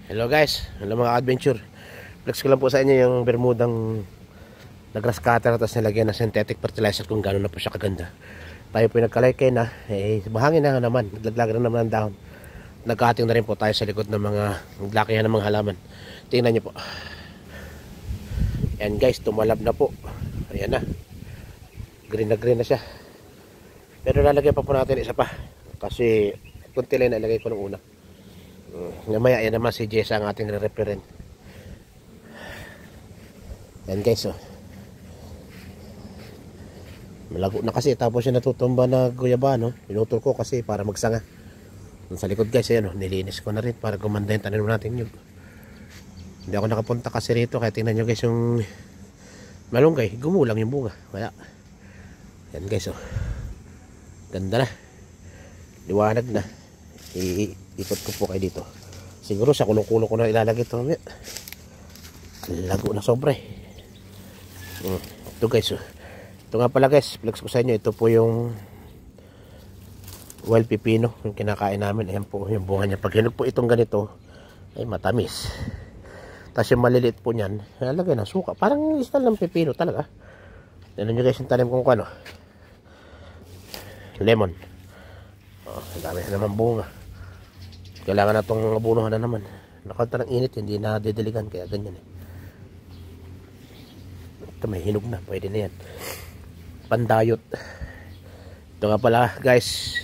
Hello guys, hello mga adventure. Flex ko lang po sa inyo yung bermudang na grass cutter tapos nilagyan ng synthetic fertilizer kung gano'n na po siya kaganda. Tayo po nagkalaykay na, bahangin na naman, naglaglag na naman ng dahon. Nagkating na rin po tayo sa likod ng mga naglakihan ng mga halaman. Tingnan nyo po. Yan guys, tumalab na po. Ayan na. Green na siya. Pero lalagyan pa po natin isa pa. Kasi kunti lang nalagay ko nung una. Namaya yan naman si Jessa ang ating referent. Yan guys, oh. Malago na kasi, tapos siya natutumba na guyaba, no? Pinutol ko kasi para magsanga. Sa likod guys, ayan, oh, nilinis ko na rin para gumanda yung tanim natin yun. Hindi ako nakapunta kasi rito, kaya tingnan nyo guys yung malunggay, gumulang yung bunga. Kaya yan guys, oh. Ganda na, liwanag na. Ikot ko po kayo dito. Siguro sa kulong-kulong ko na ilalagay ito. Lago na sobre. Ito guys, ito nga pala guys, flex ko sa inyo. Ito po yung wild pipino, yung kinakain namin. Ayan po yung bunga niya. Pag hinog po itong ganito ay matamis. Tapos yung maliliit po niyan, ilalagay na suka. Parang istal ng pipino talaga. Tignan nyo guys yung tanim kong ano, lemon. Ang dami na naman bunga. Kailangan na itong abunuhan na naman. Nakanta ng init, hindi na didiligan, kaya ganyan eh. Ito may hinog na, pwede na yan. Pandayot. Ito nga pala guys,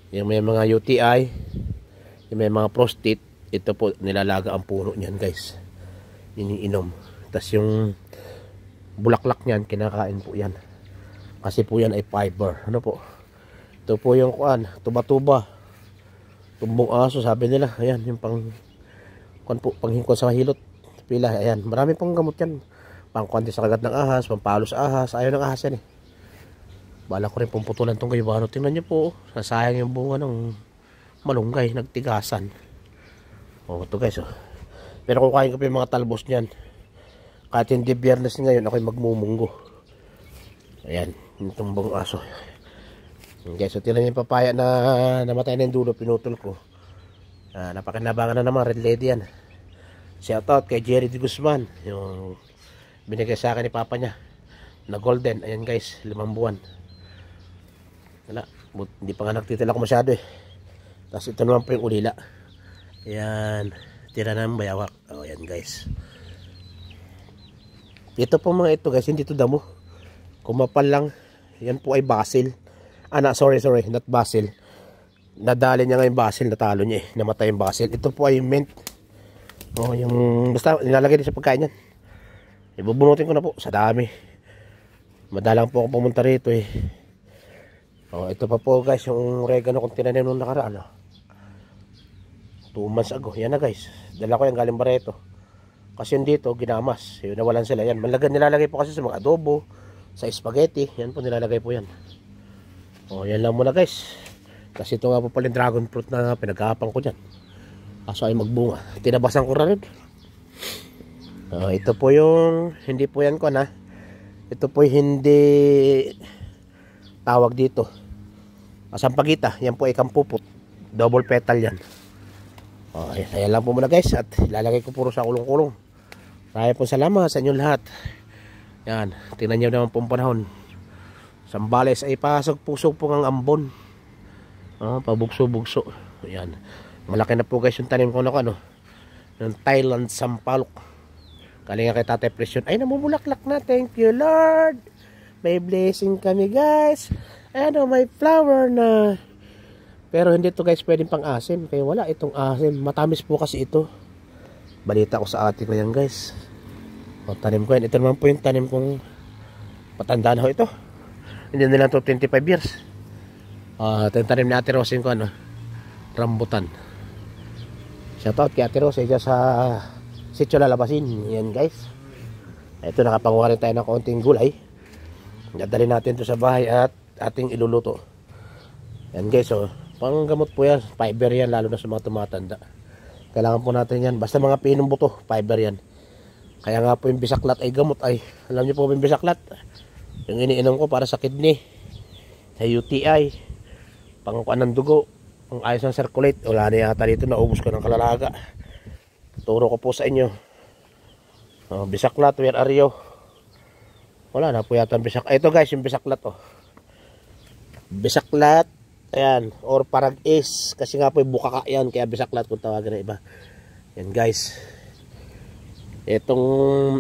yung may mga UTI, yung may mga prostate, ito po nilalaga ang puno niyan guys. Iniinom. Tapos yung bulaklak niyan, kinakain po yan. Kasi po yan ay fiber. Ano po? Ito po yung kuan, tuba-tuba. Tumbong aso, sabi nila. Ayan, yung panghingkon sa hilot. Pila, ayan. Marami pong gamot yan. Pangkuanti sa kagat ng ahas, pampalo sa ahas. Ayaw ng ahas yan eh. Bala ko rin pumputulan itong gayubano. Tingnan nyo po, nasayang yung bunga ng malunggay, nagtigasan. Ito guys, oh. Pero kukain ko pa yung mga talbos niyan. Kahit hindi biyernes ngayon, ako'y magmumunggo. Ayan, yung tumbong aso. Okay, so tinan yung papaya na namatay na yung dulo, pinutol ko. Napakinabangan na naman, red lady yan. Shout out kay Jerry D. Guzman, yung binigay sa akin ni papa niya na golden. Ayan guys, 5 buwan. Wala, hindi pa nga nagtitila ko masyado eh. Tapos ito naman po yung ulila. Ayan, tira na ng bayawak. Ayan guys. Ito po mga ito guys, hindi ito damo. Kumapal lang. Yan po ay basil. Sorry, not basil. Nadali niya nga yung basil, natalo niya eh. Namatay yung basil. Ito po ay mint. Yung basta nilalagay din sa pagkain yan. Ibubunutin ko na po sa dami. Madalang po ako pumunta rito eh. Ito pa po guys, yung oregano kung tinanim nung nakaraan. 2 months ago. Yan na guys. Dala ko yung galing Barreto. Kasi yun dito, ginamas. Yun, nawalan sila. Yan, nilalagay po kasi sa mga adobo, sa spaghetti. Yan po, nilalagay po yan. Yan lang muna guys. Kasi ito nga po pala yung dragon fruit na pinag-aapang ko dyan. Kaso ay magbunga. Tinabasan ko na rin. Ito po yung, hindi po yan ko na. Ito po yung hindi tawag dito. Sampagita. Yan po ay kampupot. Double petal yan. Ayan lang po muna guys. At ilalagay ko puro sa kulong-kulong. Maraming po salamat sa inyo lahat. Yan. Tingnan nyo naman pong panahon. Sambales ay pasok-pusok po ang ambon. Pabugso-bugso. Ayan. Malaki na po guys yung tanim ko na ano. Yung Thailand sampalok. Kalinga kay Tatay Presyon. Ay, namumulaklak na. Thank you Lord. May blessing kami guys. Ayan o, may flower na. Pero hindi to guys pwedeng pang asim. Kaya wala itong asim. Matamis po kasi ito. Balita ko sa ate ko yan guys. Tanim ko yan. Ito naman po yung tanim kong patanda na ho ito. Hindi nila to 25 years. Tanim ni Ate Rosing ko ano, rambutan. Shoutout kay Ate Rosing dyan sa Sitio Lalabasin. Yan guys. Ito, nakapanguha rin tayo ng konting gulay. Nadali natin to sa bahay at ating iluluto. Yan guys, panggamot po yan. Fiber yan, lalo na sa mga tumatanda. Kailangan po natin yan. Basta mga pinong buto, fiber yan. Kaya nga po yung bisaklat ay gamot ay. Alam niyo po yung bisaklat? Yung iniinom ko para sa kidney, sa UTI, pangkuan ng dugo, ang ayos ng circulate. Wala na yata dito, naubos ko ng kalalaga. Turo ko po sa inyo. Bisaklat, where are you? Wala na po yata bisaklat. Ito guys, yung bisaklat oh. Bisaklat, ayan, or parang is, kasi nga po yung bukaka yan, kaya bisaklat kung tawagan na iba. Yan guys. Itong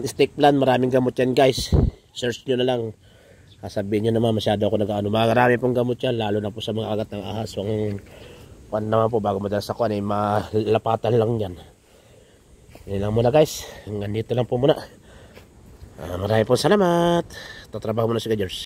snake plant, maraming gamot yan guys. Search nyo na lang. Sasabihin nyo naman masyado ako nag-ano. Marami pong gamot yan, lalo na po sa mga agat ng ahas. So, pan naman po, bago madalas ako, ay malapatan lang yan. Yan lang muna guys. Hanggang dito lang po muna. Marami pong salamat. Tatrabaho muna si George.